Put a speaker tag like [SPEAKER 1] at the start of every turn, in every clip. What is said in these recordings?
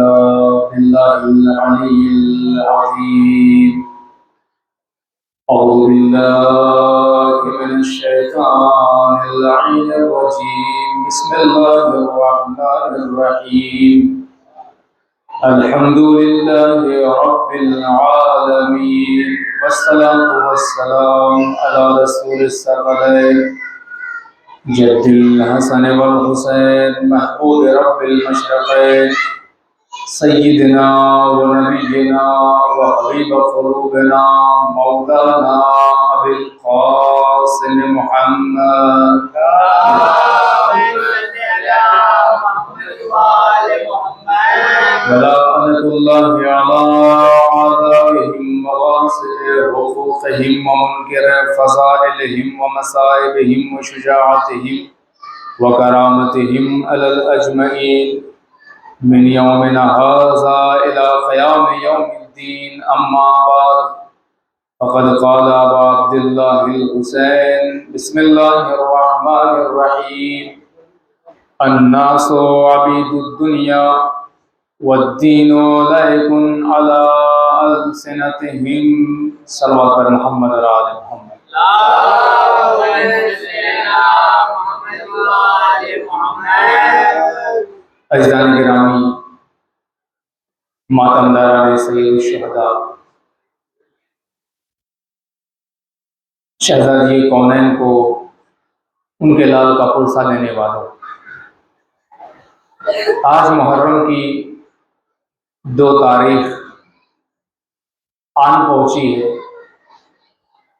[SPEAKER 1] بالله العلي العظيم. أعوذ بالله من الشيطان اللعين الرجيم. بسم الله الرحمن الرحيم. الحمد لله رب العالمين، والصلاة والسلام على رسول الثقلين جد الحسن والحسين محبوب رب المشرقين سيدنا ونبينا وحبيب قلوبنا مولانا أبي القاسم محمد ولعنة الله على أعدائهم وواصل حقوقهم ومنكر فضائلهم ومصائبهم وشجاعتهم وكرامتهم على الأجمعين من يومنا هذا إلى قيام يوم الدين. أما بعد، فقد قال أبو عبد الله الحسين بسم الله الرحمن الرحيم: الناس عبيد الدنيا والدين لائق على ألسنتهم. صلوات پر محمد اور آل محمد. عزیزان گرامی، ماتم داران سید الشہداء، شہزادی کونین کو ان کے لال کا پلسہ لینے والوں، آج محرم کی 2 تاریخ آن پہنچی ہے،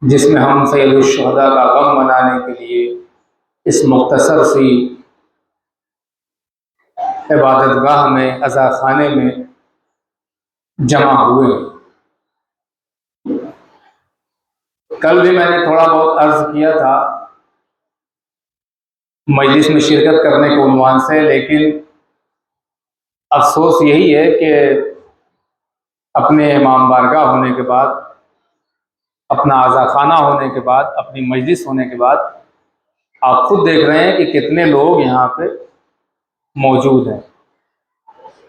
[SPEAKER 1] جس میں ہم سید الشہداء کا غم منانے کے لیے اس مختصر سی عبادت گاہ میں، عزا خانے میں جمع ہوئے. کل بھی میں نے تھوڑا بہت عرض کیا تھا مجلس میں شرکت کرنے کے عنوان سے، لیکن افسوس یہی ہے کہ اپنے امام بارگاہ ہونے کے بعد، اپنا عزا خانہ ہونے کے بعد، اپنی مجلس ہونے کے بعد آپ خود دیکھ رہے ہیں کہ کتنے لوگ یہاں پہ موجود ہیں.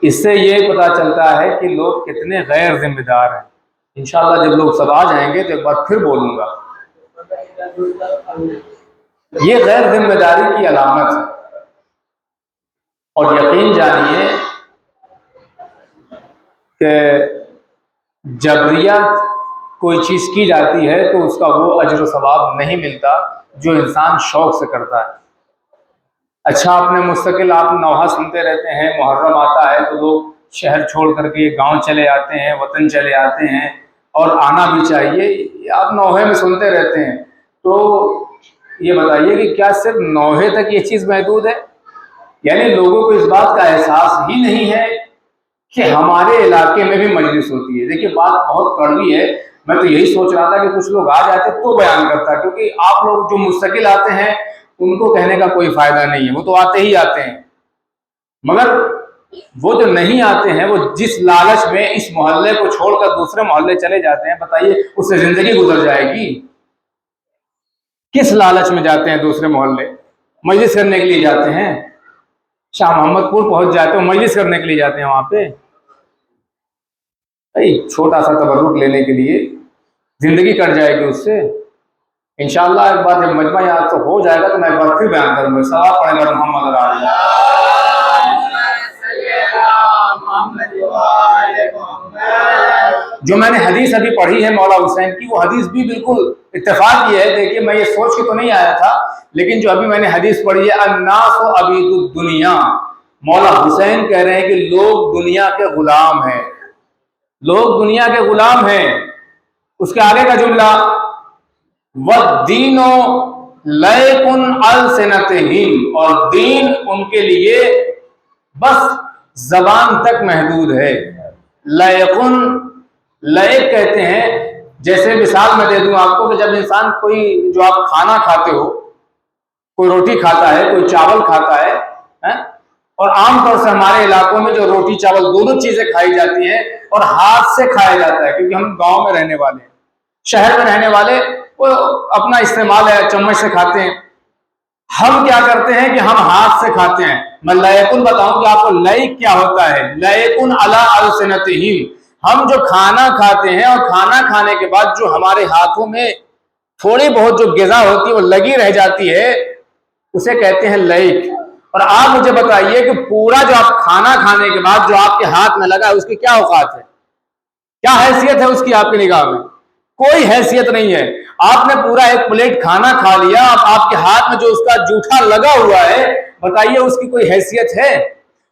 [SPEAKER 1] اس سے یہ پتہ چلتا ہے کہ لوگ کتنے غیر ذمہ دار ہیں. انشاءاللہ جب لوگ سب آ جائیں گے تو ایک بار پھر بولوں گا. یہ غیر ذمہ داری کی علامت ہے، اور یقین جانیے کہ جبریت کوئی چیز کی جاتی ہے تو اس کا وہ اجر و ثواب نہیں ملتا جو انسان شوق سے کرتا ہے. اچھا، آپ نے مستقل آپ نوحہ سنتے رہتے ہیں، محرم آتا ہے تو لوگ شہر چھوڑ کر کے گاؤں چلے آتے ہیں، وطن چلے آتے ہیں، اور آنا بھی چاہیے. آپ نوحے میں سنتے رہتے ہیں، تو یہ بتائیے کہ کیا صرف نوحے تک یہ چیز محدود ہے؟ یعنی لوگوں کو اس بات کا احساس ہی نہیں ہے کہ ہمارے علاقے میں بھی مجلس ہوتی ہے. دیکھیے بات بہت کڑوی ہے. میں تو یہی سوچ رہا تھا کہ کچھ لوگ آ جاتے تو بیان کرتا، کیونکہ آپ لوگ جو مستقل آتے ہیں ان کو کہنے کا کوئی فائدہ نہیں ہے، وہ تو آتے ہی آتے ہیں. مگر وہ جو نہیں آتے ہیں، وہ جس لالچ میں اس محلے کو چھوڑ کر دوسرے محلے چلے جاتے ہیں، بتائیے اس سے زندگی گزر جائے گی. کس لالچ میں جاتے ہیں دوسرے محلے؟ مجلس کرنے کے لیے جاتے ہیں. شاہ محمد پور پہنچ جاتے ہیں، مجلس کرنے کے لیے جاتے ہیں وہاں پہ. چھوٹا سا تبرک لینے کے لیے زندگی کٹ جائے گی اس سے. انشاءاللہ ایک بار جب مجمع یاد تو ہو جائے گا تو میں ایک بار پھر بیان کروں گا. صلاۃ پڑھیں گے محمد علیہ. جو میں نے حدیث ابھی پڑھی ہے مولا حسین کی، وہ حدیث بھی بالکل اتفاق یہ ہے. دیکھیے میں یہ سوچ کے تو نہیں آیا تھا، لیکن جو ابھی میں نے حدیث پڑھی ہے، الناس عبید الدنیا، مولا حسین کہہ رہے ہیں کہ لوگ دنیا کے غلام ہیں. لوگ دنیا کے غلام ہیں. اس کے آگے کا جملہ وَالدِّينُ لَائِقٌ أَلْسِنَتِهِمْ، اور دین ان کے لیے بس زبان تک محدود ہے. لائقن، لائق کہتے ہیں، جیسے مثال میں دے دوں آپ کو کہ جب انسان کوئی جو آپ کھانا کھاتے ہو، کوئی روٹی کھاتا ہے، کوئی چاول کھاتا ہے، اور عام طور سے ہمارے علاقوں میں جو روٹی چاول دونوں چیزیں کھائی جاتی ہیں اور ہاتھ سے کھایا جاتا ہے، کیونکہ ہم گاؤں میں رہنے والے ہیں. شہر میں رہنے والے وہ اپنا استعمال ہے، چمچ سے کھاتے ہیں. ہم کیا کرتے ہیں کہ ہم ہاتھ سے کھاتے ہیں. میں لیکن بتاؤں کہ آپ کو لیک کیا ہوتا ہے. لیکن علی السنتہم، ہم جو کھانا کھاتے ہیں اور کھانا کھانے کے بعد جو ہمارے ہاتھوں میں تھوڑی بہت جو غذا ہوتی ہے وہ لگی رہ جاتی ہے، اسے کہتے ہیں لیک. اور آپ مجھے بتائیے کہ پورا جو آپ کھانا کھانے کے بعد جو آپ کے ہاتھ میں لگا ہے اس کی کیا اوقات ہے، کیا حیثیت ہے اس کی آپ کی نگاہ میں؟ کوئی حیثیت نہیں ہے. آپ نے پورا ایک پلیٹ کھانا کھا لیا، اب آپ کے ہاتھ میں جو اس کا جوٹھا لگا ہوا ہے، بتائیے اس کی کوئی حیثیت ہے،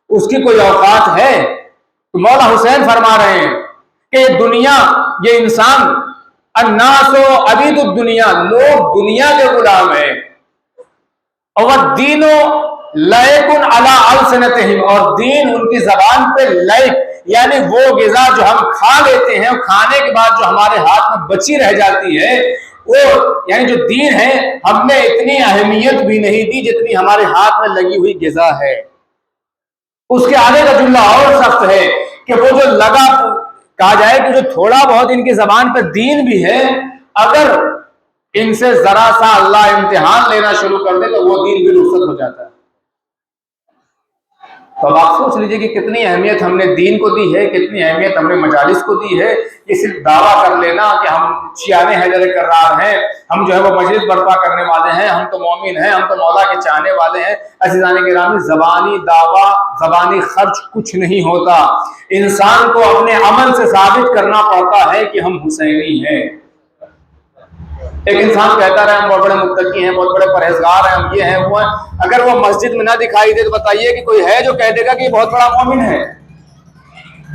[SPEAKER 1] اس کی کوئی اوقات ہے؟ تو مولا حسین فرما رہے ہیں کہ یہ دنیا، یہ انسان، الناس عبید الدنیا، لوگ دنیا کے غلام ہیں. اور دینوں لیکن علی السنتہم، اور دین ان کی زبان پہ لیک، یعنی وہ غذا جو ہم کھا لیتے ہیں اور کھانے کے بعد جو ہمارے ہاتھ میں بچی رہ جاتی ہے، وہ یعنی جو دین ہے ہم نے اتنی اہمیت بھی نہیں دی جتنی ہمارے ہاتھ میں لگی ہوئی غذا ہے. اس کے آگے کا جملہ اور سخت ہے کہ وہ جو لگا، کہا جائے کہ جو تھوڑا بہت ان کی زبان پہ دین بھی ہے، اگر ان سے ذرا سا اللہ امتحان لینا شروع کر دے تو وہ دین بھی رخصت ہو جاتا ہے. تو اب آپ سوچ لیجئے کہ کتنی اہمیت ہم نے دین کو دی ہے، کتنی اہمیت ہم نے مجالس کو دی ہے. یہ صرف دعویٰ کر لینا کہ ہم شیعہ حیدر کرار ہیں، ہم جو ہے وہ مجلس برپا کرنے والے ہیں، ہم تو مومن ہیں، ہم تو مولا کے چاہنے والے ہیں. عزیزان گرامی، زبانی دعویٰ، زبانی خرچ کچھ نہیں ہوتا. انسان کو اپنے عمل سے ثابت کرنا پڑتا ہے کہ ہم حسینی ہیں. ایک انسان کہتا رہے ہم بہت بڑے متقی ہیں، بہت بڑے پرہیزگار ہیں، ہم یہ ہیں وہ ہیں، اگر وہ مسجد میں نہ دکھائی دے تو بتائیے کہ کوئی ہے جو کہہ دے گا کہ یہ بہت بڑا مومن ہے؟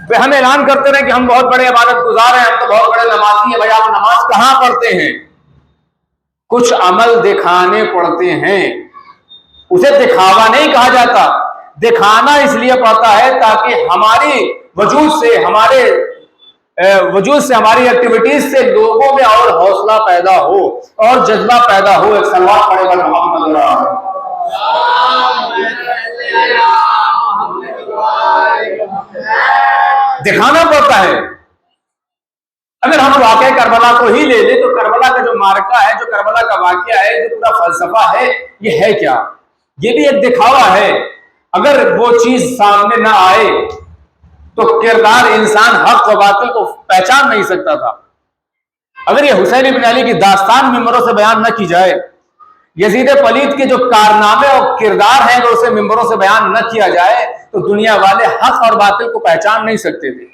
[SPEAKER 1] پھر ہم اعلان کرتے رہے کہ ہم بہت بڑے عبادت گزار ہیں، ہم تو بہت بڑے نمازی ہیں. بھائی آپ نماز کہاں پڑھتے ہیں؟ کچھ عمل دکھانے پڑتے ہیں، اسے دکھاوا نہیں کہا جاتا. دکھانا اس لیے پڑتا ہے تاکہ ہماری وجود سے ہماری ایکٹیویٹیز سے لوگوں میں اور حوصلہ پیدا ہو اور جذبہ پیدا ہو. ایک صلوات پڑھے گا محمد دکھانا پڑتا ہے. اگر ہم واقعہ کربلا کو ہی لے لیں تو کربلا کا جو معرکہ ہے، جو کربلا کا واقعہ ہے، جو پورا فلسفہ ہے، یہ ہے کیا؟ یہ بھی ایک دکھاوا ہے. اگر وہ چیز سامنے نہ آئے تو کردار انسان حق و باطل کو پہچان نہیں سکتا تھا. اگر یہ حسین ابن علی کی داستان ممبروں سے بیان نہ کی جائے، یزید پلید کے جو کارنامے اور کردار ہیں اگر اسے ممبروں سے بیان نہ کیا جائے تو دنیا والے حق اور باطل کو پہچان نہیں سکتے تھے.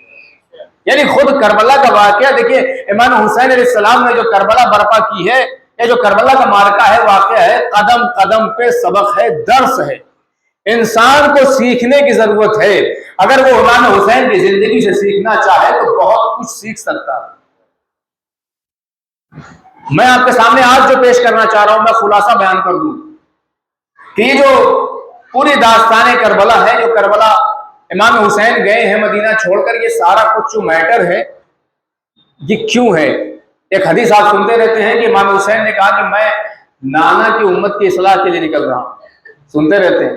[SPEAKER 1] یعنی خود کربلا کا واقعہ دیکھیے، امام حسین علیہ السلام نے جو کربلا برپا کی ہے، یہ جو کربلا کا معرکہ ہے، واقعہ ہے، قدم قدم پہ سبق ہے، درس ہے. انسان کو سیکھنے کی ضرورت ہے. اگر وہ امام حسین کی زندگی سے سیکھنا چاہے تو بہت کچھ سیکھ سکتا ہے. میں آپ کے سامنے آج جو پیش کرنا چاہ رہا ہوں، میں خلاصہ بیان کر دوں کہ یہ جو پوری داستان کربلا ہے، جو کربلا امام حسین گئے ہیں مدینہ چھوڑ کر، یہ سارا کچھ جو میٹر ہے یہ کیوں ہے؟ ایک حدیث آپ سنتے رہتے ہیں کہ امام حسین نے کہا کہ میں نانا کی امت کی اصلاح کے لیے نکل رہا ہوں. سنتے رہتے ہیں.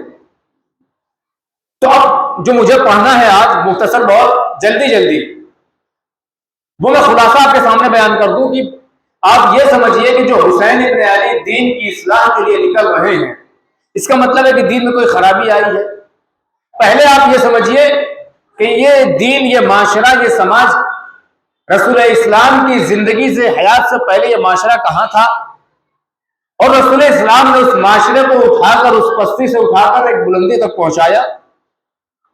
[SPEAKER 1] تو اب جو مجھے پڑھنا ہے آج مختصر، بہت جلدی وہ میں خلاصہ آپ کے سامنے بیان کر دوں کہ آپ یہ سمجھیے کہ جو حسین ابن علی دین کی اصلاح کے لیے نکل رہے ہیں، اس کا مطلب ہے کہ دین میں کوئی خرابی آئی ہے. پہلے آپ یہ سمجھیے کہ یہ دین، یہ معاشرہ، یہ سماج رسول اسلام کی زندگی سے، حیات سے پہلے یہ معاشرہ کہاں تھا، اور رسول اسلام نے اس معاشرے کو اٹھا کر، اس پستی سے اٹھا کر ایک بلندی تک پہنچایا،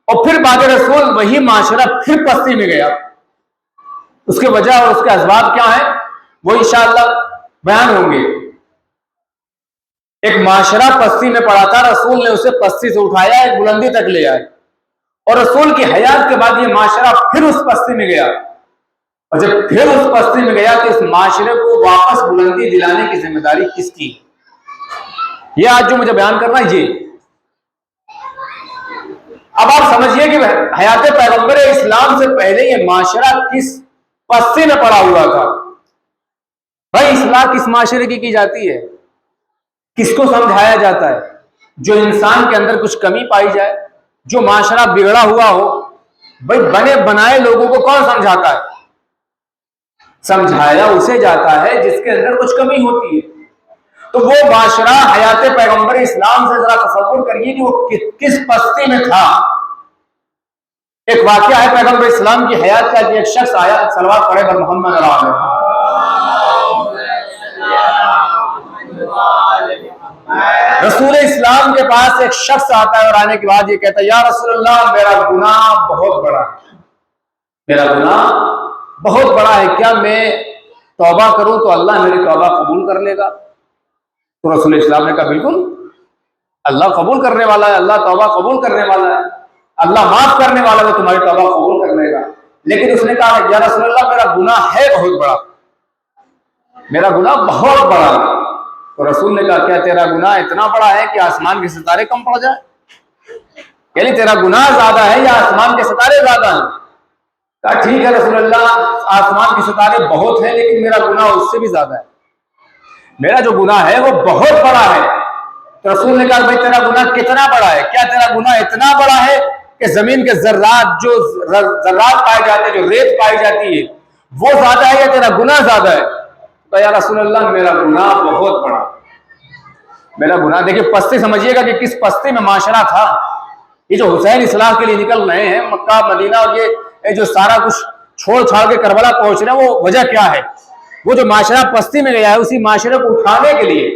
[SPEAKER 1] اور پھر بعد رسول وہی معاشرہ پھر پستی میں گیا. اس کی وجہ اور اس کے اسباب کیا ہیں وہ انشاءاللہ بیان ہوں گے. ایک معاشرہ پستی میں پڑا تھا، رسول نے اسے پستی سے اٹھایا، ایک بلندی تک لے آئے، اور رسول کی حیات کے بعد یہ معاشرہ پھر اس پستی میں گیا. اور جب پھر اس پستی میں گیا تو اس معاشرے کو واپس بلندی دلانے کی ذمہ داری کس کی؟ یہ آج جو مجھے بیان کرنا ہے یہ. اب آپ سمجھیے کہ حیات پیغمبر اسلام سے پہلے یہ معاشرہ کس پستی میں پڑا ہوا تھا. بھائی اصلاح کس معاشرے کی جاتی ہے؟ کس کو سمجھایا جاتا ہے؟ جو انسان کے اندر کچھ کمی پائی جائے، جو معاشرہ بگڑا ہوا ہو. بھائی بنے بنائے لوگوں کو کون سمجھاتا ہے؟ سمجھایا اسے جاتا ہے جس کے اندر کچھ کمی ہوتی ہے. تو وہ معاشرہ حیات پیغمبر اسلام سے ذرا تصور کریے کہ وہ کس پستی میں تھا۔ ایک واقعہ ہے پیغمبر اسلام کی حیات کا کہ ایک شخص آیا، صلوات پڑھے بر محمد رسول اسلام کے پاس ایک شخص آتا ہے اور آنے کے بعد یہ کہتا ہے یا رسول اللہ میرا گناہ بہت بڑا ہے، میرا گناہ بہت بڑا ہے، کیا میں توبہ کروں تو اللہ میری توبہ قبول کر لے گا؟ تو رسول اسلام نے کہا بالکل، اللہ قبول کرنے والا ہے، اللہ توبہ قبول کرنے والا ہے، اللہ معاف کرنے والا ہے، تمہاری توبہ قبول کر لے گا۔ لیکن اس نے کہا یا رسول اللہ میرا گناہ ہے بہت بڑا، میرا گناہ بہت بڑا ہے۔ تو رسول نے کہا کیا تیرا گناہ اتنا بڑا ہے کہ آسمان کے ستارے کم پڑ جائے؟ یعنی تیرا گناہ زیادہ ہے یا آسمان کے ستارے زیادہ ہیں؟ کہا ٹھیک ہے رسول اللہ، آسمان کے ستارے بہت ہیں لیکن میرا گناہ اس سے بھی زیادہ ہے، میرا جو گناہ ہے وہ بہت بڑا ہے۔ تو رسول نے کہا بھائی تیرا گناہ کتنا بڑا ہے؟ کیا تیرا گناہ اتنا بڑا ہے کہ زمین کے ذرات، جو ذرات پائے جاتے ہیں، جو ریت پائی جاتی ہے وہ زیادہ ہے یا تیرا گناہ زیادہ ہے؟ تو یا رسول اللہ میرا گناہ بہت بڑا، میرا گناہ۔ دیکھیں پستی سمجھیے گا کہ کس پستی میں معاشرہ تھا۔ یہ جو حسین اصلاح کے لیے نکل رہے ہیں مکہ مدینہ اور یہ جو سارا کچھ چھوڑ چھاڑ کے کربلا پہنچ رہے ہیں، وہ وجہ کیا ہے؟ وہ جو معاشرہ پستی میں گیا ہے اسی معاشرے کو اٹھانے کے لیے،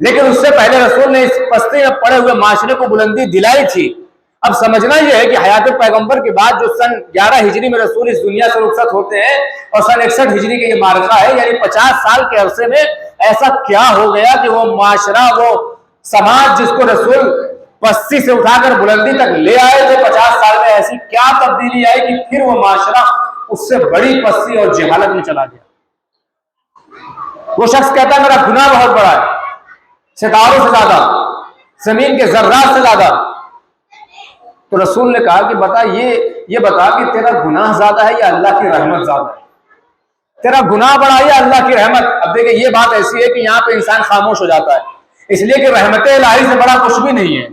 [SPEAKER 1] لیکن اس سے پہلے رسول نے اس پستی میں پڑے ہوئے معاشرے کو بلندی دلائی تھی۔ اب سمجھنا یہ ہے کہ حیات پیغمبر کے بعد جو سن 11 ہجری میں رسول اس دنیا سے رخصت ہوتے ہیں اور سن 61 ہجری کے یہ مارکہ ہے، یعنی 50 سال کے عرصے میں ایسا کیا ہو گیا کہ وہ معاشرہ، وہ سماج جس کو رسول پستی سے اٹھا کر بلندی تک لے آئے تھے، 50 سال میں ایسی کیا تبدیلی آئی کہ پھر وہ معاشرہ اس سے بڑی پستی اور جہالت میں چلا گیا۔ وہ شخص کہتا ہے میرا گناہ بہت بڑا ہے، ستاروں سے زیادہ، زمین کے ذرات سے زیادہ۔ تو رسول نے کہا کہ بتا یہ بتا کہ تیرا گناہ زیادہ ہے یا اللہ کی رحمت زیادہ ہے؟ تیرا گناہ بڑا ہے یا اللہ کی رحمت؟ اب دیکھیں یہ بات ایسی ہے کہ یہاں پہ انسان خاموش ہو جاتا ہے، اس لیے کہ رحمت الہی سے بڑا کچھ بھی نہیں ہے،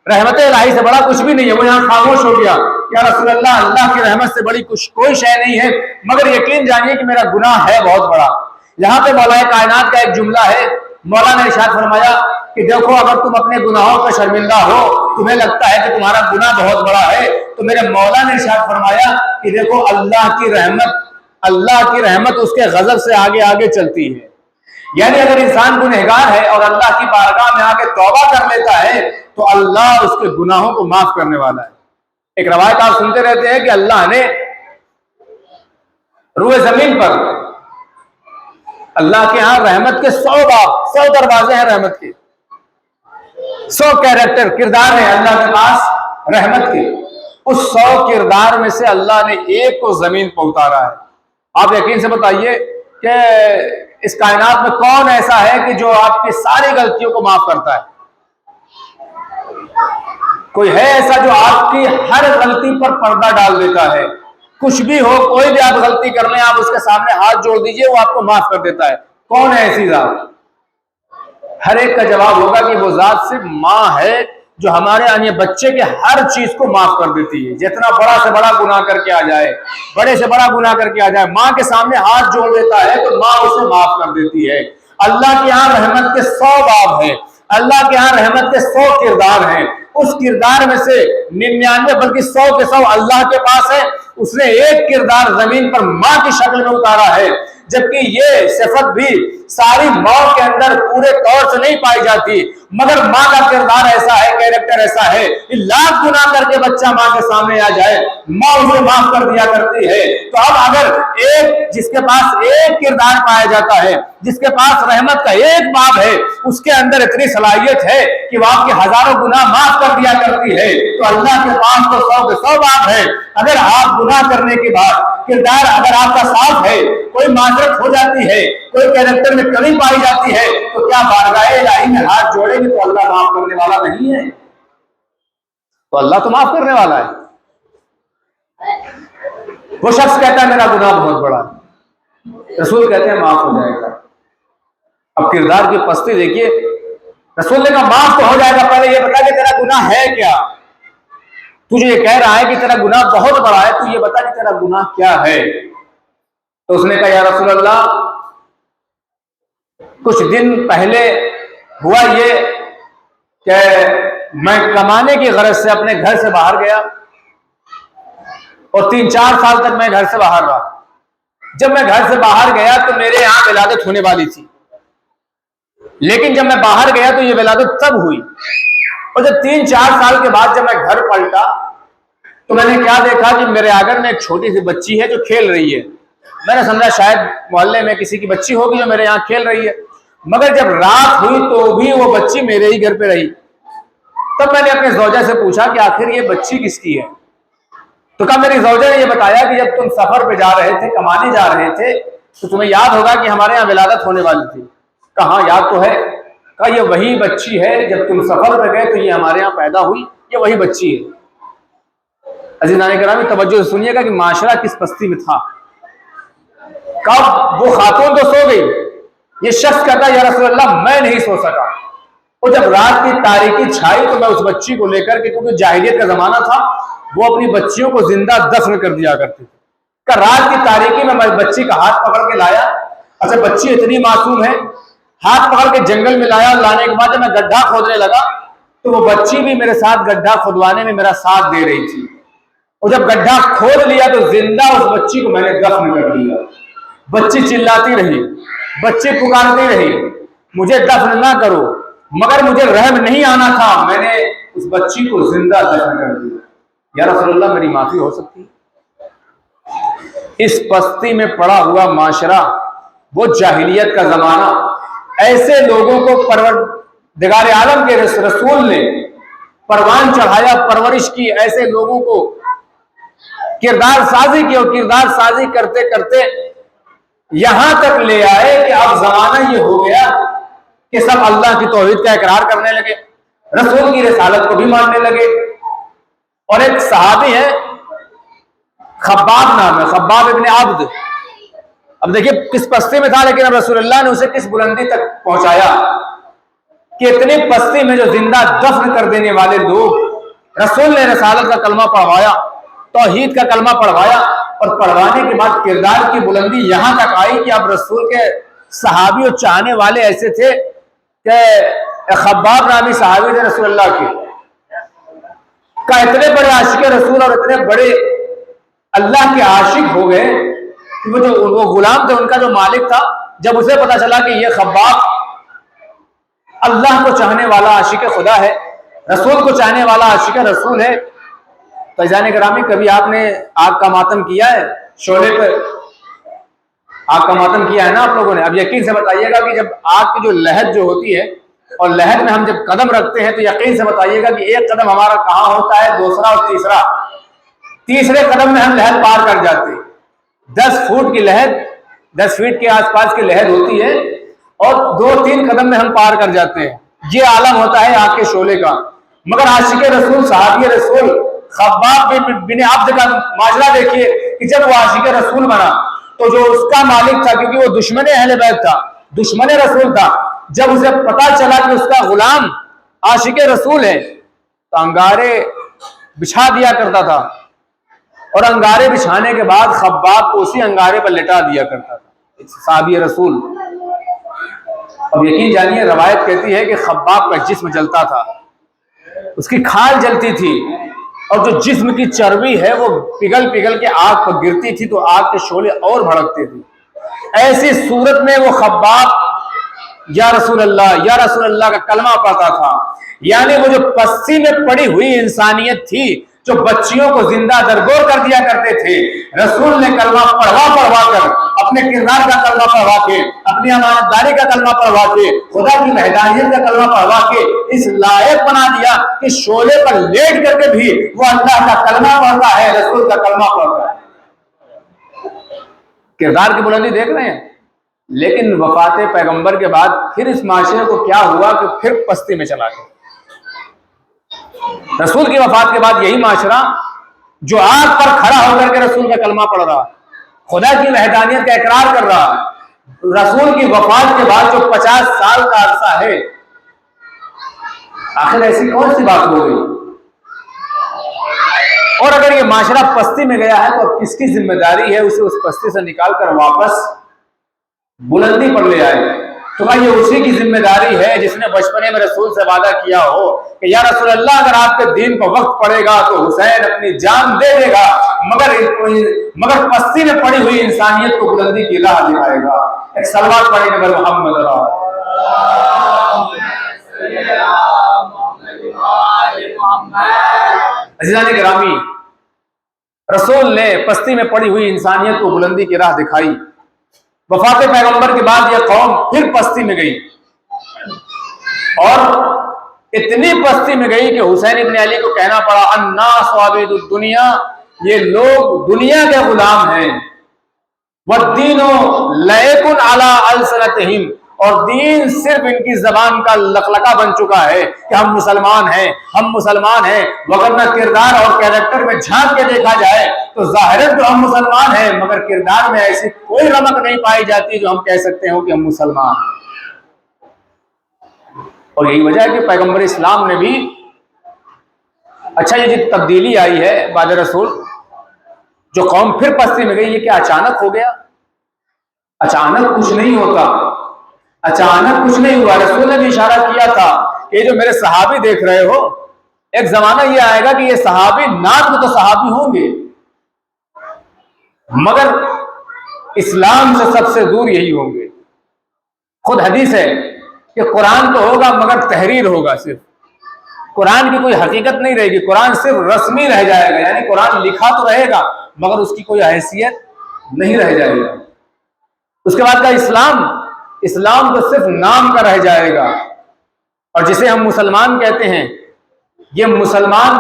[SPEAKER 1] رحمت الہی سے بڑا کچھ بھی نہیں ہے۔ وہ یہاں خاموش ہو گیا، یا رسول اللہ اللہ کی رحمت سے بڑی کوئی شے نہیں ہے، مگر یقین جانیے کہ میرا گناہ ہے بہت بڑا۔ یہاں پہ مولا کائنات کا ایک جملہ ہے، مولا نے ارشاد فرمایا کہ دیکھو اگر تم اپنے گناہوں پر شرمندہ ہو، تمہیں لگتا ہے کہ تمہارا گناہ بہت بڑا ہے، تو میرے مولا نے ارشاد فرمایا کہ دیکھو اللہ کی رحمت اس کے غضب سے آگے آگے چلتی ہے۔ یعنی اگر انسان گنہگار ہے اور اللہ کی بارگاہ میں آ کے توبہ کر لیتا ہے تو اللہ اس کے گناہوں کو معاف کرنے والا ہے۔ ایک روایت آپ سنتے رہتے ہیں کہ اللہ نے روئے زمین پر، اللہ کے ہاں رحمت کے 100 باب، 100 دروازے ہیں رحمت کے، 100 کردار ہیں اللہ کے پاس رحمت کے۔ اس 100 کردار میں سے اللہ نے ایک کو زمین پر اتارا ہے۔ آپ یقین سے بتائیے کہ اس کائنات میں کون ایسا ہے کہ جو آپ کی ساری غلطیوں کو معاف کرتا ہے؟ کوئی ہے ایسا جو آپ کی ہر غلطی پر پردہ ڈال دیتا ہے؟ کچھ بھی ہو، کوئی بھی آپ غلطی کر لیں، آپ اس کے سامنے ہاتھ جوڑ دیجئے، وہ آپ کو معاف کر دیتا ہے۔ کون ہے ایسی ذات؟ ہر ایک کا جواب ہوگا کہ وہ ذات صرف ماں ہے جو ہمارے یعنی بچے کے ہر چیز کو معاف کر دیتی ہے۔ جتنا بڑا سے بڑا گناہ کر کے آ جائے، بڑے سے بڑا گناہ کر کے آ جائے، ماں کے سامنے ہاتھ جوڑ دیتا ہے تو ماں اسے معاف کر دیتی ہے۔ اللہ کے یہاں رحمت کے 100 باب ہیں، اللہ کے ہاں رحمت کے 100 کردار ہیں۔ اس کردار میں سے 99 بلکہ 100 کے 100 اللہ کے پاس ہے۔ اس نے ایک کردار زمین پر ماں کی شکل میں اتارا ہے، جبکہ یہ صفت بھی ساری ماں کے اندر پورے طور سے نہیں پائی جاتی، مگر ماں کا کردار ایسا ہے، کیریکٹر ایسا ہے کہ لاکھ گناہ کر کے بچہ ماں کے سامنے آ جائے، ماں اسے معاف کر دیا کرتی ہے۔ تو اب اگر جس کے پاس ایک کردار پایا جاتا ہے، جس کے پاس رحمت کا ایک باب ہے، اس کے اندر اتنی صلاحیت ہے کہ وہ آپ کے ہزاروں گناہ معاف کر دیا کرتی ہے، تو اللہ کے پاس تو 100 کے 100 باب ہے۔ اگر آپ گناہ کرنے کے بعد کردار اگر آپ کا صاف ہے، کوئی معذرت ہو جاتی ہے، کوئی کیریکٹر میں کمی پائی جاتی ہے، تو کیا بارگاہ الہی میں ہاتھ جوڑیں گے تو اللہ معاف کرنے والا نہیں ہے؟ تو اللہ تو معاف کرنے والا ہے۔ وہ شخص کہتا ہے میرا گناہ بہت بڑا ہے، رسول کہتے ہیں معاف ہو جائے گا۔ اب کردار کی پستی دیکھیے، رسول نے کہا معاف تو ہو جائے گا، پہلے یہ بتا کہ تیرا گناہ ہے کیا؟ تجھے یہ کہہ رہا ہے کہ تیرا گناہ بہت بڑا ہے، تو یہ بتا کہ تیرا گناہ کیا ہے؟ تو اس نے کہا یا رسول اللہ کچھ دن پہلے ہوا یہ کہ میں کمانے کی غرض سے اپنے گھر سے باہر گیا اور 3-4 سال تک میں گھر سے باہر رہا۔ جب میں گھر سے باہر گیا تو میرے یہاں ولادت ہونے والی تھی، لیکن جب میں باہر گیا تو یہ ولادت تب ہوئی، اور جب 3-4 سال کے بعد جب میں گھر پلٹا تو میں نے کیا دیکھا کہ میرے آنگن میں ایک چھوٹی سی بچی ہے جو کھیل رہی ہے۔ میں نے سمجھا شاید محلے میں کسی کی بچی ہوگی جو میرے یہاں کھیل رہی ہے، مگر جب رات ہوئی تو بھی وہ بچی میرے ہی گھر پہ رہی۔ تب میں نے اپنے زوجہ سے پوچھا کہ آخر یہ بچی کس کی ہے؟ تو کہا میری زوجہ نے یہ بتایا کہ جب تم سفر پہ جا رہے تھے، کمانے جا رہے تھے، تو تمہیں یاد ہوگا کہ ہمارے یہاں ولادت ہونے والی تھی۔ کہا ہاں یاد تو ہے۔ کہا یہ وہی بچی ہے، جب تم سفر پہ گئے تو یہ ہمارے یہاں پیدا ہوئی، یہ وہی بچی ہے۔ عزیزان گرامی توجہ سے سنیے گا کہ معاشرہ کس پستی میں تھا۔ کب وہ خاتون تو سو گئی، یہ شخص کہتا یا رسول اللہ میں نہیں سو سکا، اور جب رات کی تاریکی چھائی تو میں اس بچی کو لے کر کے، کیونکہ جاہلیت کا زمانہ تھا، وہ اپنی بچیوں کو زندہ دفن کر دیا کرتے تھے، کہ رات کی تاریکی میں بچی کا ہاتھ پکڑ کے لایا۔ اچھا بچی اتنی معصوم ہے، ہاتھ پکڑ کے جنگل میں لایا، لانے کے بعد جب میں گڈھا کھودنے لگا تو وہ بچی بھی میرے ساتھ گڈھا کھودوانے میں میرا ساتھ دے رہی تھی، اور جب گڈھا کھود لیا تو زندہ اس بچی کو میں نے دفن کر دیا۔ بچی چلاتی رہی، بچی پکارتی رہی مجھے دفن نہ کرو، مگر مجھے رحم نہیں آنا تھا، میں نے اس بچی کو زندہ دفن کر دیا۔ یا رسول اللہ میری معافی ہو سکتی؟ اس پستی میں پڑا ہوا معاشرہ، وہ جاہلیت کا زمانہ، ایسے لوگوں کو پروردگار عالم کے رسول نے پروان چڑھایا، پرورش کی، ایسے لوگوں کو کردار سازی کی، اور کردار سازی کرتے کرتے یہاں تک لے آئے کہ اب زمانہ یہ ہو گیا کہ سب اللہ کی توحید کا اقرار کرنے لگے، رسول کی رسالت کو بھی ماننے لگے۔ اور ایک صحابی ہے خباب نام ہے، خباب ابن عبد، اب دیکھیے کس پستی میں تھا، لیکن اب رسول اللہ نے اسے کس بلندی تک پہنچایا کہ اتنی پستی میں جو زندہ دفن کر دینے والے لوگ، رسول نے رسالت کا کلمہ پڑھوایا، توحید کا کلمہ پڑھوایا، اور پڑھوانے کے بعد کردار کی بلندی یہاں تک آئی کہ اب رسول کے صحابی اور چاہنے والے ایسے تھے کہ خباب نامی صحابی تھے رسول اللہ کے، کا اتنے بڑے عاشق رسول اور اتنے بڑے اللہ کے عاشق ہو گئے کہ وہ غلام تھے، ان کا جو مالک تھا، جب اسے پتا چلا کہ یہ خباب اللہ کو چاہنے والا عاشق خدا ہے، رسول کو چاہنے والا عاشق رسول ہے، تو عزیزان گرامی کبھی آپ نے آگ کا ماتم کیا ہے؟ شعلے پہ آگ کا ماتم کیا ہے نا آپ لوگوں نے؟ اب یقین سے بتائیے گا کہ جب آگ کی جو لہر جو ہوتی ہے، اور لہر میں ہم جب قدم رکھتے ہیں تو یقین سے بتائیے گا کہ ایک قدم ہمارا کہاں ہوتا ہے، دوسرا اور تیسرے قدم میں ہم لہر پار کر جاتے ہیں۔ 10 فٹ کی لہر، 10 فٹ کے آس پاس کی لہر ہوتی ہے، اور 2-3 قدم میں ہم پار کر جاتے ہیں، یہ عالم ہوتا ہے آگ کے شعلے کا۔ مگر عاشق رسول، صحابی رسول خباب بن عبد کا ماجرا دیکھیے کہ جب وہ عاشق رسول بنا تو جو اس کا مالک تھا، کیونکہ وہ دشمن اہل بیت تھا، دشمن رسول تھا، جب اسے پتا چلا کہ اس کا غلام عاشق رسول ہے تو انگارے بچھا دیا کرتا تھا، اور انگارے بچھانے کے بعد خباب کو اسی انگارے پر لٹا دیا کرتا تھا صحابی رسول۔ اب یقین جانیے روایت کہتی ہے کہ خباب کا جسم جلتا تھا، اس کی کھال جلتی تھی، اور جو جسم کی چربی ہے وہ پگھل پگھل کے آگ پر گرتی تھی تو آگ کے شعلے اور بھڑکتے تھے۔ ایسی صورت میں وہ خباب یا رسول اللہ کا کلمہ پڑھتا تھا، یعنی وہ جو پستی میں پڑی ہوئی انسانیت تھی، جو بچیوں کو زندہ درگور کر دیا کرتے تھے، رسول نے کلمہ پڑھوا کر، اپنے کردار کا کلمہ پڑھوا کے، اپنی امانت داری کا کلمہ پڑھوا کے، خدا کی وحدانیت کا کلمہ پڑھوا کے اس لائق بنا دیا کہ شعلے پر لیٹ کر کے بھی وہ اللہ کا کلمہ پڑھتا ہے، رسول کا کلمہ پڑھتا ہے۔ کردار کی بلندی دیکھ رہے ہیں؟ لیکن وفات پیغمبر کے بعد پھر اس معاشرے کو کیا ہوا کہ پھر پستی میں چلا گیا۔ رسول کی وفات کے بعد یہی معاشرہ جو آگ پر کھڑا ہو کر کے رسول کا کلمہ پڑھ رہا، خدا کی وحدانیت کا اقرار کر رہا، رسول کی وفات کے بعد جو 50 سال کا عرصہ ہے، آخر ایسی کون سی بات ہو گئی؟ اور اگر یہ معاشرہ پستی میں گیا ہے تو کس کی ذمہ داری ہے اسے اس پستی سے نکال کر واپس بلندی پر لے آئے؟ تو بھائی یہ اسی کی ذمہ داری ہے جس نے بچپنے میں رسول سے وعدہ کیا ہو کہ یا رسول اللہ اگر آپ کے دین کو وقت پڑے گا تو حسین اپنی جان دے دے گا، مگر پستی میں پڑی ہوئی انسانیت کو بلندی کی راہ دکھائے گا۔ ایک صلوات پڑھیں گے محمد عزیزان گرامی، رسول نے پستی میں پڑی ہوئی انسانیت کو بلندی کی راہ دکھائی۔ وفات پیغمبر کے بعد یہ قوم پھر پستی میں گئی، اور اتنی پستی میں گئی کہ حسین ابن علی کو کہنا پڑا الناس عابد الدنیا، یہ لوگ دنیا کے غلام ہیں، والدین لیکن علی السنتہم، اور دین صرف ان کی زبان کا لقلقہ بن چکا ہے کہ ہم مسلمان ہیں، ہم مسلمان ہیں، وگرنہ کردار اور کیریکٹر میں جھانک کے دیکھا جائے تو ظاہراً تو ہم مسلمان ہیں، مگر کردار میں ایسی کوئی رمق نہیں پائی جاتی جو ہم کہہ سکتے ہوں کہ ہم مسلمان ہیں۔ اور یہی وجہ ہے کہ پیغمبر اسلام نے بھی اچھا یہ جو تبدیلی آئی ہے بعد رسول، جو قوم پھر پستی میں گئی، یہ کیا اچانک ہو گیا؟ اچانک کچھ نہیں ہوتا، اچانک کچھ نہیں ہوا۔ رسول نے بھی اشارہ کیا تھا کہ یہ جو میرے صحابی دیکھ رہے ہو، ایک زمانہ یہ آئے گا کہ یہ صحابی نام تو صحابی ہوں گے، مگر اسلام سے سب سے دور یہی ہوں گے۔ خود حدیث ہے کہ قرآن تو ہوگا مگر تحریر ہوگا، صرف قرآن کی کوئی حقیقت نہیں رہے گی، قرآن صرف رسمی رہ جائے گا، یعنی قرآن لکھا تو رہے گا مگر اس کی کوئی حیثیت نہیں رہ جائے گی۔ اس کے بعد کا اسلام تو صرف نام کا رہ جائے گا، اور جسے ہم مسلمان کہتے ہیں، یہ مسلمان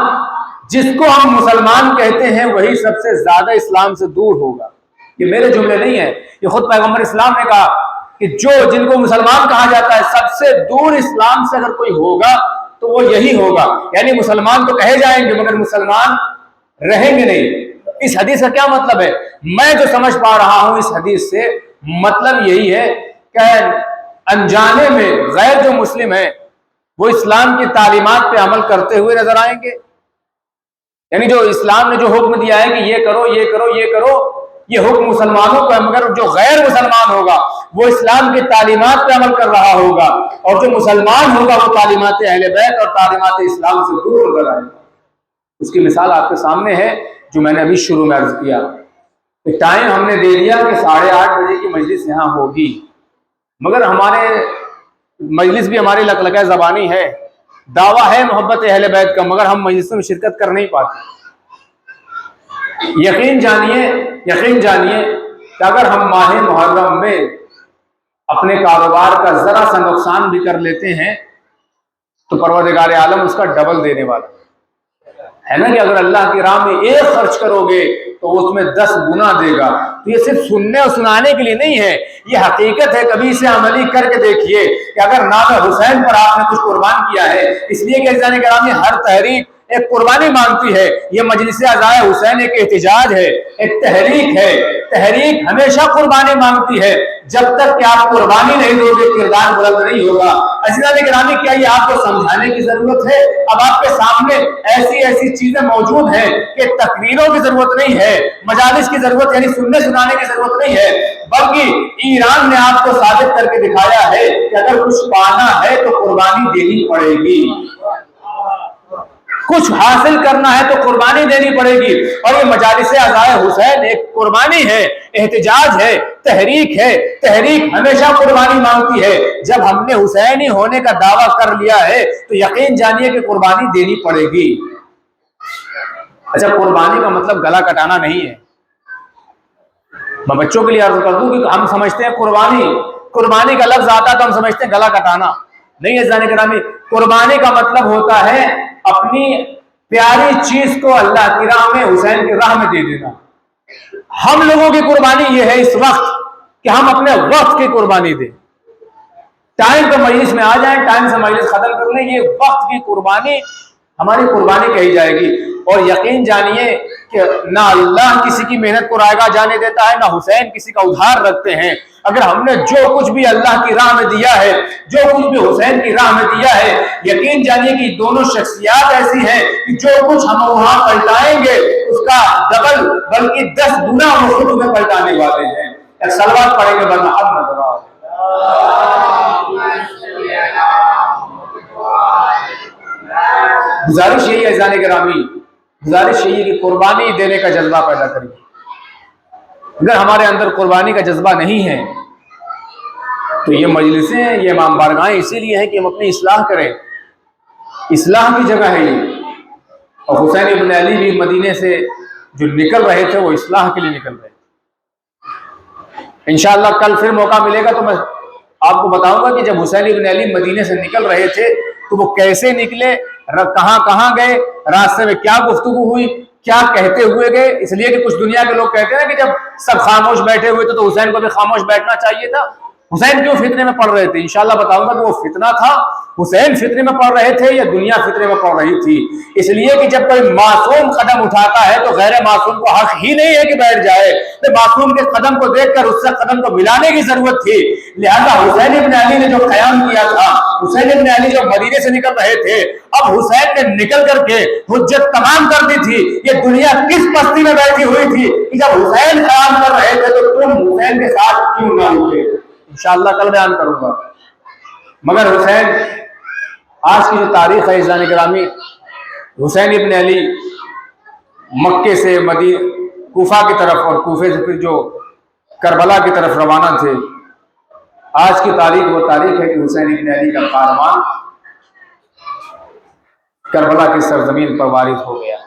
[SPEAKER 1] جس کو ہم مسلمان کہتے ہیں وہی سب سے زیادہ اسلام سے دور ہوگا۔ یہ میرے جملے نہیں ہیں، یہ خود پیغمبر اسلام نے کہا کہ جن کو مسلمان کہا جاتا ہے سب سے دور اسلام سے اگر کوئی ہوگا تو وہ یہی ہوگا، یعنی مسلمان تو کہے جائیں گے مگر مسلمان رہیں گے نہیں۔ اس حدیث کا کیا مطلب ہے؟ میں جو سمجھ پا رہا ہوں اس حدیث سے، مطلب یہی ہے کہ انجانے میں غیر جو مسلم ہیں وہ اسلام کی تعلیمات پہ عمل کرتے ہوئے نظر آئیں گے، یعنی جو اسلام نے جو حکم دیا ہے کہ یہ کرو یہ کرو یہ کرو، یہ حکم مسلمانوں کا، مگر جو غیر مسلمان ہوگا وہ اسلام کی تعلیمات پہ عمل کر رہا ہوگا، اور جو مسلمان ہوگا وہ تعلیمات اہل بیت اور تعلیمات اسلام سے دور نظر آئے گا۔ اس کی مثال آپ کے سامنے ہے جو میں نے ابھی شروع میں عرض کیا، ٹائم ہم نے دے دیا کہ 8:30 بجے کی مجلس یہاں ہوگی، مگر ہمارے مجلس بھی ہماری لقلقہ زبانی ہے، دعویٰ ہے محبت اہل بیت کا، مگر ہم مجلسوں میں شرکت کر نہیں پاتے۔ یقین جانیے کہ اگر ہم ماہ محرم میں اپنے کاروبار کا ذرا سا نقصان بھی کر لیتے ہیں تو پروردگار عالم اس کا ڈبل دینے والا ہے نا، کہ اگر اللہ کی راہ میں 1 خرچ کرو گے تو اس میں 10 گنا دے گا۔ تو یہ صرف سننے اور سنانے کے لیے نہیں ہے، یہ حقیقت ہے، کبھی اسے عملی کر کے دیکھیے کہ اگر نام حسین پر آپ نے کچھ قربان کیا ہے، اس لیے کہ عزیزان گرامی ہر تحریک ایک قربانی مانگتی ہے، یہ مجلس عزائے حسین ایک احتجاج ہے، ایک تحریک ہے، تحریک ہمیشہ قربانی مانگتی ہے، جب تک کہ آپ قربانی نہیں دو گے کردار بلند نہیں ہوگا۔ عزیزان گرامی کیا یہ آپ کو سمجھانے کی ضرورت ہے؟ اب آپ کے سامنے ایسی چیزیں موجود ہیں کہ تقریروں کی ضرورت نہیں ہے، مجالس کی ضرورت یعنی سننے سنانے کی ضرورت نہیں ہے، بلکہ ایران نے آپ کو ثابت کر کے دکھایا ہے کہ اگر کچھ پانا ہے تو قربانی دینی پڑے گی، کچھ حاصل کرنا ہے تو قربانی دینی پڑے گی، اور یہ مجالس عزائے حسین ایک قربانی ہے، احتجاج ہے، تحریک ہے۔ تحریک ہمیشہ قربانی مانگتی ہے، جب ہم نے حسینی ہونے کا دعویٰ کر لیا ہے تو یقین جانیے کہ قربانی دینی پڑے گی۔ اچھا، قربانی کا مطلب گلا کٹانا نہیں ہے، میں بچوں کے لیے عرض کر دوں کہ ہم سمجھتے ہیں قربانی کا لفظ آتا تو ہم سمجھتے ہیں گلا کٹانا، نہیں ہے عزیزان گرامی۔ قربانی کا مطلب ہوتا ہے اپنی پیاری چیز کو اللہ کی راہ میں، حسین کی راہ میں دے دینا۔ ہم لوگوں کی قربانی یہ ہے اس وقت کہ ہم اپنے وقت کی قربانی دیں، ٹائم پہ مجلس میں آ جائیں، ٹائم سے مجلس ختم کر لیں، یہ وقت کی قربانی ہماری قربانی کہی جائے گی۔ اور یقین جانیے کہ نہ اللہ کسی کی محنت کو رائگاں جانے دیتا ہے، نہ حسین کسی کا ادھار رکھتے ہیں۔ اگر ہم نے جو کچھ بھی اللہ کی راہ میں دیا ہے، جو کچھ بھی حسین کی راہ میں دیا ہے، یقین جانیے کہ دونوں شخصیات ایسی ہیں کہ جو کچھ ہم وہاں پلٹائیں گے اس کا ڈبل بلکہ 10 گنا ہم خود میں پلٹانے والے ہیں۔ ایک صلوات پڑھیں گے بر محمد۔ گزارش یہی ہے عزیزان گرامی، گزارش یہی ہے کہ قربانی دینے کا جذبہ پیدا کریے۔ اگر ہمارے اندر قربانی کا جذبہ نہیں ہے تو یہ مجلسیں، یہ امام بارگاہیں اسی لیے ہیں کہ ہم اپنی اصلاح کریں، اصلاح کی جگہ ہے یہ۔ اور حسین ابن علی بھی مدینے سے جو نکل رہے تھے وہ اصلاح کے لیے نکل رہے تھے۔ انشاءاللہ کل پھر موقع ملے گا تو میں آپ کو بتاؤں گا کہ جب حسین ابن علی مدینے سے نکل رہے تھے تو وہ کیسے نکلے، کہاں کہاں گئے، راستے میں کیا گفتگو ہوئی، کیا کہتے ہوئے گئے۔ اس لیے کہ کچھ دنیا کے لوگ کہتے ہیں کہ جب سب خاموش بیٹھے ہوئے تھے تو حسین کو بھی خاموش بیٹھنا چاہیے تھا۔ حسین کیوں فتنے میں پڑ رہے تھے؟ انشاءاللہ بتاؤں گا کہ وہ فتنہ تھا حسین فتنے میں پڑ رہے تھے یا دنیا فتنے میں پڑ رہی تھی۔ اس لیے کہ جب کوئی معصوم قدم اٹھاتا ہے تو غیر معصوم کو حق ہی نہیں ہے کہ بیٹھ جائے، تو معصوم کے قدم کو دیکھ کر اس سے قدم کو ملانے کی ضرورت تھی۔ لہذا حسین ابن علی نے جو قیام کیا تھا، حسین ابن علی جو مدینے سے نکل رہے تھے، اب حسین نے نکل کر کے حجت تمام کر دی تھی۔ یہ دنیا کس بستی میں بیٹھی ہوئی تھی کہ جب حسین قیام کر رہے تھے تو تم حسین کے ساتھ کیوں نہ ہوئے؟ انشاءاللہ کل بیان کروں گا۔ مگر حسین، آج کی جو تاریخ ہے عزیزان گرامی، حسین ابن علی مکے سے کوفہ کی طرف اور کوفے سے پھر جو کربلا کی طرف روانہ تھے، آج کی تاریخ وہ تاریخ ہے کہ حسین ابن علی کا کاروان کربلا کی سرزمین پر وارد ہو گیا،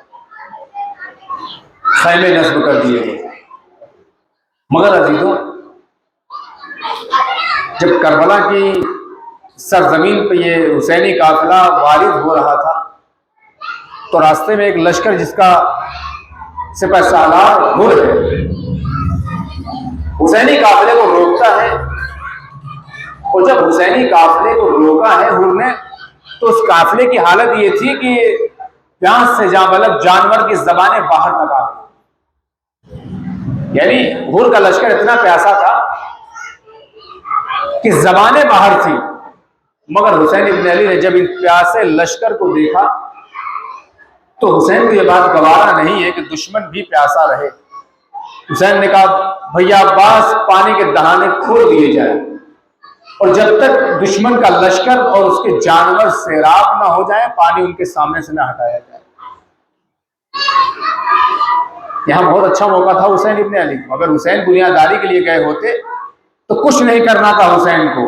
[SPEAKER 1] خیمے نصب کر دیے گئے۔ مگر عزیزوں، جب کربلا کی سرزمین پہ یہ حسینی قافلہ وارد ہو رہا تھا تو راستے میں ایک لشکر جس کا سپہ سالار ہر ہے، حسینی قافلے کو روکتا ہے۔ اور جب حسینی قافلے کو روکا ہے ہر نے تو اس قافلے کی حالت یہ تھی کہ پیاس سے مطلب جانور کی زبانیں باہر تک آ گئی، یعنی ہر کا لشکر اتنا پیاسا تھا کہ زبانیں باہر تھی۔ مگر حسین ابن علی نے جب ان پیاسے لشکر کو دیکھا تو حسین کو یہ بات گوارا نہیں ہے کہ دشمن بھی پیاسا رہے۔ حسین نے کہا بھیا عباس، پانی کے دہانے کھول دیے جائیں اور جب تک دشمن کا لشکر اور اس کے جانور سیراب نہ ہو جائے پانی ان کے سامنے سے نہ ہٹایا جائے۔ یہاں بہت اچھا موقع تھا حسین ابن علی کو۔ اگر حسین بنیاداری کے لیے گئے ہوتے تو کچھ نہیں کرنا تھا حسین کو،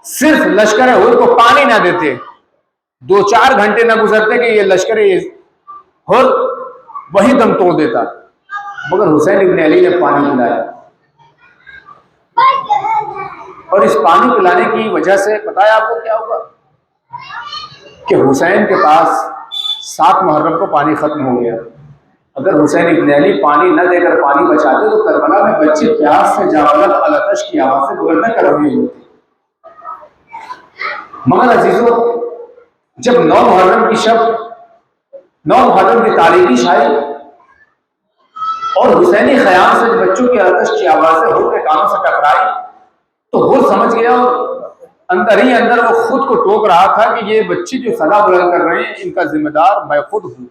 [SPEAKER 1] صرف لشکر ہر کو پانی نہ دیتے، 2-4 گھنٹے نہ گزرتے کہ یہ لشکر ہر وہی دم توڑ دیتا۔ مگر حسین ابن علی نے پانی پلایا، اور اس پانی پلانے کی وجہ سے پتہ ہے آپ کو کیا ہوگا کہ حسین کے پاس 7 محرم کو پانی ختم ہو گیا۔ اگر حسین ابن علی پانی نہ دے کر پانی بچاتے تو کربلا میں بچے پیاس سے جاولت الاتش کی آواز سے گزرنے کر رہی ہوتی۔ مگر عزیزوں، جب 9 محرم کی شب، 9 محرم کی تاریخی شائی اور حسینی خیام سے بچوں کی الاتش کی آوازیں ہر کے کانوں سے ٹکرائی تو ہر سمجھ گیا اور اندر ہی اندر وہ خود کو ٹوک رہا تھا کہ یہ بچے جو صدا بلند کر رہے ہیں ان کا ذمہ دار میں خود ہوں۔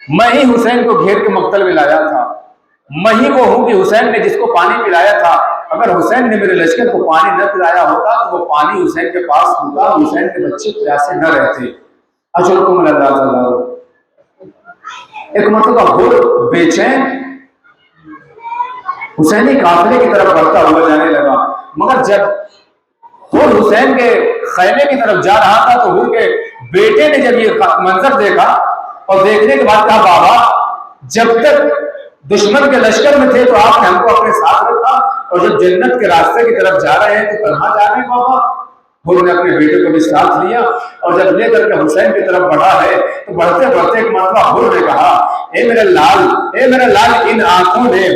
[SPEAKER 1] میں ہی حسین کو گھیر کے مقتل میں لایا تھا، میں ہی وہ ہوں کہ حسین نے جس کو پانی پلایا تھا۔ اگر حسین نے میرے لشکر کو پانی نہ پلایا ہوتا تو وہ پانی حسین کے پاس ہوتا، حسین کے بچے پیاسے نہ رہتے۔ اجرکم اللہ تعالی۔ ایک مرتبہ ہر بے چین حسینی قافلے کی طرف بڑھتا ہوا جانے لگا، مگر جب ہر حسین کے خیمے کی طرف جا رہا تھا تو ہر کے بیٹے نے جب یہ منظر دیکھا اور دیکھنے کے بعد کہا بابا جب تک دشمن کے لشکر میں تھے تو آپ نے ہم کو اپنے ساتھ رکھا اور جب جنت کے راستے کی طرف جا رہے ہیں تو تنہا جا رہے ہیں بابا۔ ہر نے اپنے بیٹے کو بھی ساتھ لیا اور جب لے کر کے حسین کی طرف بڑھا ہے تو بڑھتے بڑھتے ایک مرتبہ ہر نے کہا اے میرے لال، ان آنکھوں نے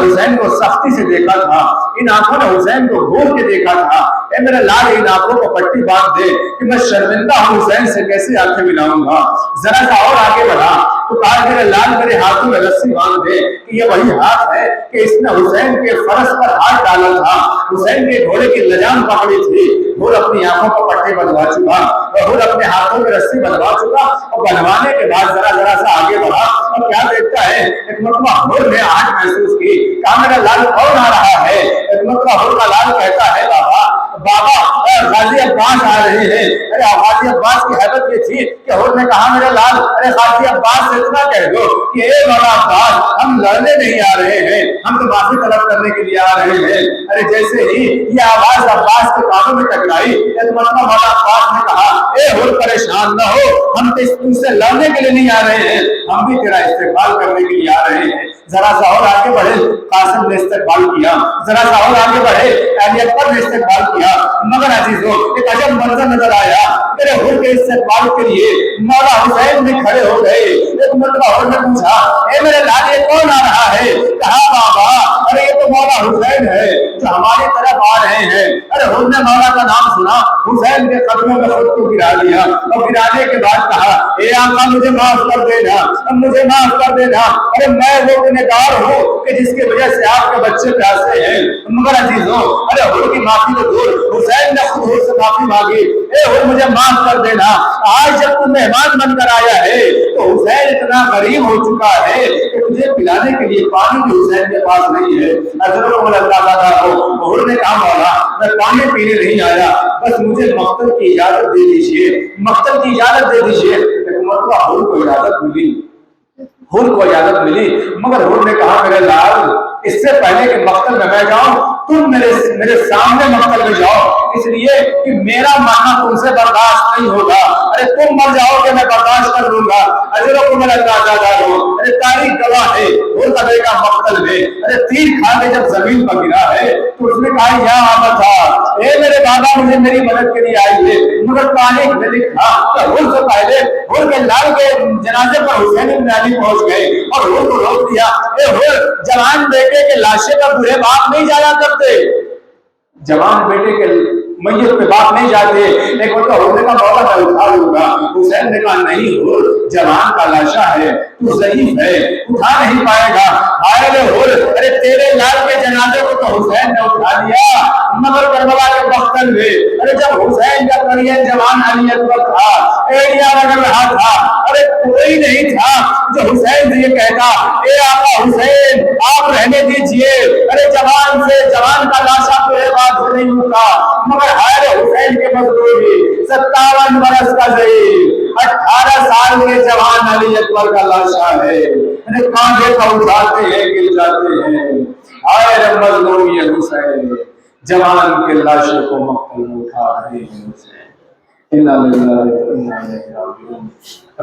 [SPEAKER 1] حسین کو سختی سے دیکھا تھا، ان آنکھوں نے حسین کو گھور کے دیکھا تھا، اے میرے لال ان آنکھوں کو پٹی باندھ دے کہ میں شرمندہ ہوں حسین سے کیسے آنکھیں ملاؤں گا۔ ذرا سا اور آگے بڑھا تو کہا میرے لال میرے ہاتھوں میں رسی باندھ دے کہ یہ وہی ہاتھ ہے کہ اس نے حسین کے فرس پر ہاتھ ڈالا تھا، حسین کے گھوڑے کی لجام پکڑی تھی۔ ہر اپنی آنکھوں کو پٹے بندھوا چکا اور ہر اپنے ہاتھوں میں رسی بندھوا چکا اور بندھوانے کے بعد ذرا سا آگے بڑھا اور کیا دیکھتا ہے ایک مرتبہ ہر نے آج محسوس کی، کہا میرا لال کون آ رہا ہے؟ ایک مرتبہ ہر کا لال کہتا ہے بابا بابا غازی عباس آ رہے ہیں. ارے غازی عباس کی حیبت یہ تھی کہ حضور نے کہا میرے لال ارے غازی عباس سے اتنا کہہ دو کہ اے مولا عباس ہم لڑنے نہیں آ رہے ہیں, ہم تو معافی طلب کرنے کے لیے آ رہے ہیں. ارے جیسے ہی یہ آواز عباس کے کانوں میں ٹکرائی ایک مرتبہ مولا عباس نے کہا اے حضور پریشان نہ ہو, ہم تو تم سے لڑنے کے لیے نہیں آ رہے ہیں, ہم بھی تیرا استقبال کرنے کے لیے آ رہے ہیں. ذرا سا اور آگے بڑھے, قاسم نے استقبال کیا. ذرا سا اور آگے بڑھے, علی اکبر نے استقبال کیا. مگر عزیزوں ایک عجب منظر نظر آیا. میرے حضور کے استقبال کے لیے مولا حسین بھی کھڑے ہو گئے. ایک مرتبہ حضور نے پوچھا اے میرے لال یہ کون آ رہا ہے؟ کہا بابا ارے یہ تو مولا حسین ہے جو ہماری طرف آ رہے ہیں. ارے حضور نے مولا کا نام سنا, حسین کے قدموں میں خود کو گرا دیا اور گرانے کے بعد کہا اے آقا مجھے معاف کر دینا, مجھے معاف کر دینا. ارے میں وہ گنہگار ہوں کہ جس کی وجہ سے آپ کے بچے پیاسے ہیں. مگر عزیزوں ارے حضور کی معافی تو دور, حسین نے خود حضور سے معافی مانگی. اے حضور مجھے معاف کر دینا, آج جب تم مہمان بن کر آیا ہے تو حسین اتنا غریب ہو چکا ہے کہ تجھے پلانے کے لیے پانی بھی حسین کے پاس نہیں ہے. حضور نے کہا مولا میں پانی پینے نہیں آیا, بس مجھے مقتل کی اجازت دے دیجیے, مقتل کی اجازت دے دیجیے. ایک مرتبہ حضور کو اجازت ملی, حضور کو اجازت ملی. مگر حضور نے کہا میرے لال اس سے پہلے کہ مقتل میں میں جاؤں تم میرے سامنے مقتل میں جاؤ, اس لیے کہ میرا مرنا تم سے برداشت نہیں ہوگا. ارے تم مر جاؤ کہ میں برداشت کر لوں گا. ارے تاریخ گواہ ہے حضور کا بیٹا مقتل میں ارے تیر کھا کے جب زمین پر گرا ہے تو اس نے کہا یہاں آنا تھا اے میرے بابا مجھے میری مدد کے لیے آئی ہے. مگر تاریخ میں لکھا کہ حضور سے پہلے حضور کے لال کے جنازے پر حسین بن علی پہنچ گئے اور حضور کو روک دیا. اے حضور جوان بیٹے کے لاشے پر بوڑھے باپ نہیں جایا کرتے, جوان بیٹے کے میت پہ باپ نہیں جاتے. ایک وقت حضور کا موقع میں اٹھا لوں گا. حسین نے کہا نہیں حضور جوان کا لاشا ہے, تو ضعیف ہے, اٹھا نہیں پائے گا. ارے تیرے لال کے جنازے کو تو حسین نے اٹھا لیا, مگر کربلا کے مقتل میں ارے جب حسین کا قریب جوان علی اکبر تھا, ایڑیاں رگڑ رہا تھا, ارے کوئی نہیں تھا جو حسین سے یہ کہتا اے آقا حسین آپ رہنے دیجئے. ارے جوان کا لاشا تو ایک بات سے نہیں ہوتا, مگر ہر حسین کے مظلومی 57 برس کا ضعیف 18 سال کے جوان علی اکبر کا لاشا ہے. کاندھے پر اٹھاتے ہیں گر جاتے ہیں. ہائے مظلوم یہ حسین جوان کے لاشے کو مقتل میں اٹھا رہے ہیں. حسین انا للہ و انا الیہ راجعون.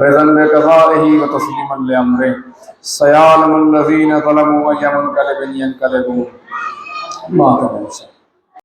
[SPEAKER 1] رضا بقضائه وتسلیما لامره سيعلم الذين ظلموا اي منقلب ينقلبون. ما